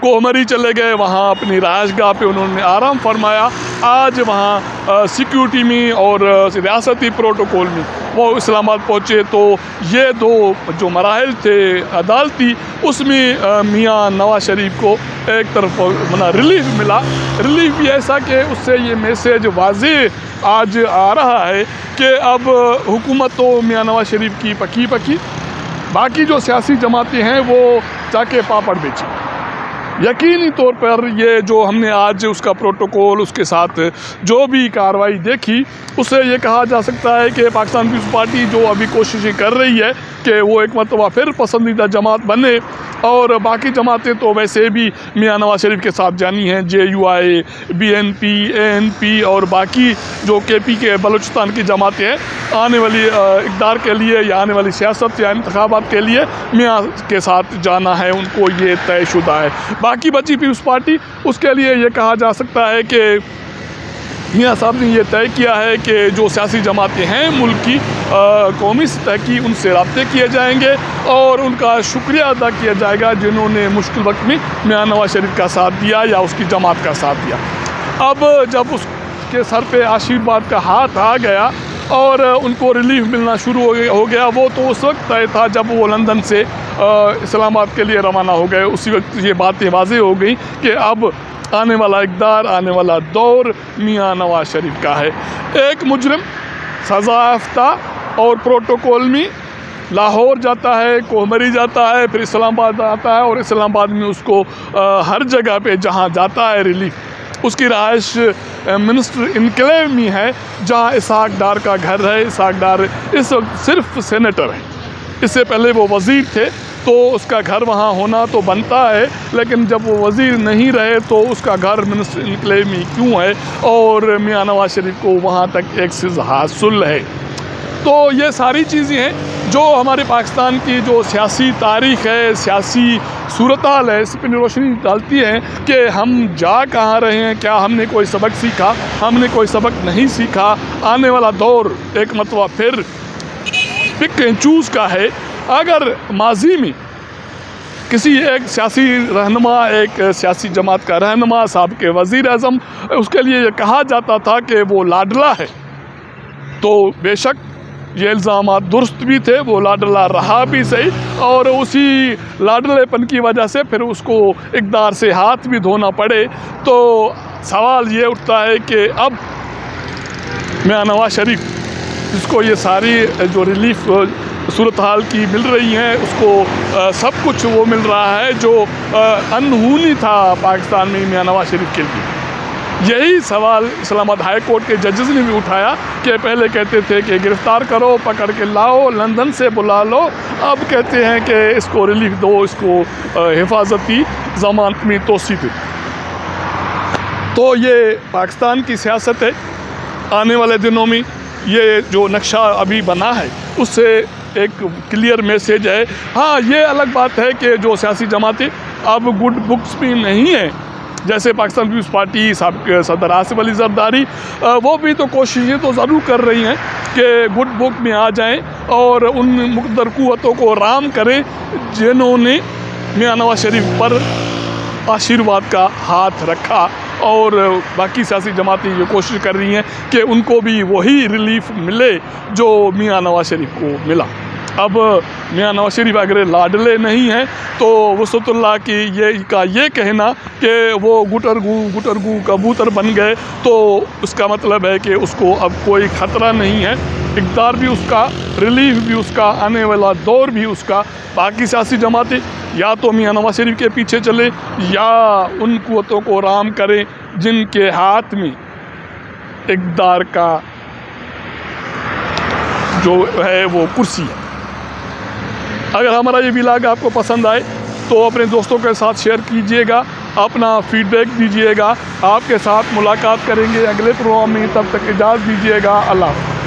کومری چلے گئے, وہاں اپنی رہائش گاہ پہ انہوں نے آرام فرمایا. آج وہاں سیکیورٹی میں اور ریاستی پروٹوکول میں وہ اسلام آباد پہنچے. تو یہ دو جو مراحل تھے عدالتی, اس میں میاں نواز شریف کو ایک طرف ریلیف ملا. ریلیف یہ ایسا کہ اس سے یہ میسیج واضح آج آ رہا ہے کہ اب حکومت تو میاں نواز شریف کی پکی پکی, باقی جو سیاسی جماعتیں ہیں وہ جا کے پاپڑ بیچیں. یقینی طور پر یہ جو ہم نے آج اس کا پروٹوکول, اس کے ساتھ جو بھی کارروائی دیکھی, اس سے یہ کہا جا سکتا ہے کہ پاکستان پیپلز پارٹی جو ابھی کوششیں کر رہی ہے کہ وہ ایک مرتبہ پھر پسندیدہ جماعت بنے, اور باقی جماعتیں تو ویسے بھی میاں نواز شریف کے ساتھ جانی ہیں, JUI, BNP, ANP اور باقی جو KP کے بلوچستان کی جماعتیں ہیں, آنے والی اقتدار کے لیے یا آنے والی سیاست یا انتخابات کے لیے میاں کے ساتھ جانا ہے, ان کو یہ طے شدہ ہے. باقی بچی پیپلز پارٹی, اس کے لیے یہ کہا جا سکتا ہے کہ میاں صاحب نے یہ طے کیا ہے کہ جو سیاسی جماعتیں ہیں ملک کی قومی سطح کی, ان سے رابطے کیے جائیں گے اور ان کا شکریہ ادا کیا جائے گا جنہوں نے مشکل وقت میں میاں نواز شریف کا ساتھ دیا یا اس کی جماعت کا ساتھ دیا. اب جب اس کے سر پہ آشیرواد کا ہاتھ آ گیا اور ان کو ریلیف ملنا شروع ہو گیا, وہ تو اس وقت طے تھا جب وہ لندن سے اسلام آباد کے لیے روانہ ہو گئے. اسی وقت یہ باتیں واضح ہو گئیں کہ اب آنے والا اقتدار, آنے والا دور میاں نواز شریف کا ہے. ایک مجرم سزا یافتہ اور پروٹوکول میں لاہور جاتا ہے, کومری جاتا ہے, پھر اسلام آباد آتا ہے, اور اسلام آباد میں اس کو ہر جگہ پہ جہاں جاتا ہے ریلیف, اس کی رہائش منسٹر انکلیو میں ہے جہاں اسحاق ڈار کا گھر ہے. اسحاق ڈار اس وقت صرف سینیٹر ہیں, اس سے پہلے وہ وزیر تھے, تو اس کا گھر وہاں ہونا تو بنتا ہے, لیکن جب وہ وزیر نہیں رہے تو اس کا گھر منسٹر انکلیو میں کیوں ہے, اور میاں نواز شریف کو وہاں تک ایکسس حاصل ہے. تو یہ ساری چیزیں ہیں جو ہمارے پاکستان کی جو سیاسی تاریخ ہے, سیاسی صورتحال ہے, اس پہ روشنی ڈالتی ہیں کہ ہم جا کہاں رہے ہیں, کیا ہم نے کوئی سبق سیکھا, ہم نے کوئی سبق نہیں سیکھا. آنے والا دور ایک مرتبہ پھر پک اینڈ چوز کا ہے. اگر ماضی میں کسی ایک سیاسی رہنما, ایک سیاسی جماعت کا رہنما, سابق وزیر اعظم, اس کے لیے یہ کہا جاتا تھا کہ وہ لاڈلا ہے, تو بے شک یہ الزامات درست بھی تھے, وہ لاڈلا رہا بھی صحیح, اور اسی لاڈلے پن کی وجہ سے پھر اس کو اقتدار سے ہاتھ بھی دھونا پڑے. تو سوال یہ اٹھتا ہے کہ اب میاں نواز شریف, جس کو یہ ساری جو ریلیف صورتحال کی مل رہی ہیں, اس کو سب کچھ وہ مل رہا ہے جو انہونی تھا پاکستان میں میاں نواز شریف کے لیے. یہی سوال اسلام آباد ہائی کورٹ کے ججز نے بھی اٹھایا کہ پہلے کہتے تھے کہ گرفتار کرو, پکڑ کے لاؤ, لندن سے بلا لو, اب کہتے ہیں کہ اس کو ریلیف دو, اس کو حفاظتی ضمانت میں توسیع دو. تو یہ پاکستان کی سیاست ہے. آنے والے دنوں میں یہ جو نقشہ ابھی بنا ہے اس سے ایک کلیئر میسیج ہے. ہاں, یہ الگ بات ہے کہ جو سیاسی جماعتیں اب گڈ بکس میں نہیں ہیں, جیسے پاکستان پیپلز پارٹی, سابق صدر آصف علی زرداری, وہ بھی تو کوششیں تو ضرور کر رہی ہیں کہ گڈ بک میں آ جائیں اور ان مقتدر قوتوں کو رام کریں جنہوں نے میاں نواز شریف پر آشیرواد کا ہاتھ رکھا. اور باقی سیاسی جماعتیں یہ کوشش کر رہی ہیں کہ ان کو بھی وہی ریلیف ملے جو میاں نواز شریف کو ملا. اب میاں نواز شریف اگر لاڈلے نہیں ہیں تو وسعت اللہ کی یہ کہنا کہ وہ گٹرگو کبوتر بن گئے, تو اس کا مطلب ہے کہ اس کو اب کوئی خطرہ نہیں ہے. اقتدار بھی اس کا, ریلیف بھی اس کا, آنے والا دور بھی اس کا. باقی سیاسی جماعتیں یا تو میاں نواز شریف کے پیچھے چلے یا ان قوتوں کو رام کریں جن کے ہاتھ میں اقتدار کا جو ہے وہ کرسی ہے. اگر ہمارا یہ ولاگ آپ کو پسند آئے تو اپنے دوستوں کے ساتھ شیئر کیجئے گا, اپنا فیڈ بیک دیجئے گا. آپ کے ساتھ ملاقات کریں گے اگلے پروگرام میں, تب تک اجازت دیجئے گا. اللہ حافظ.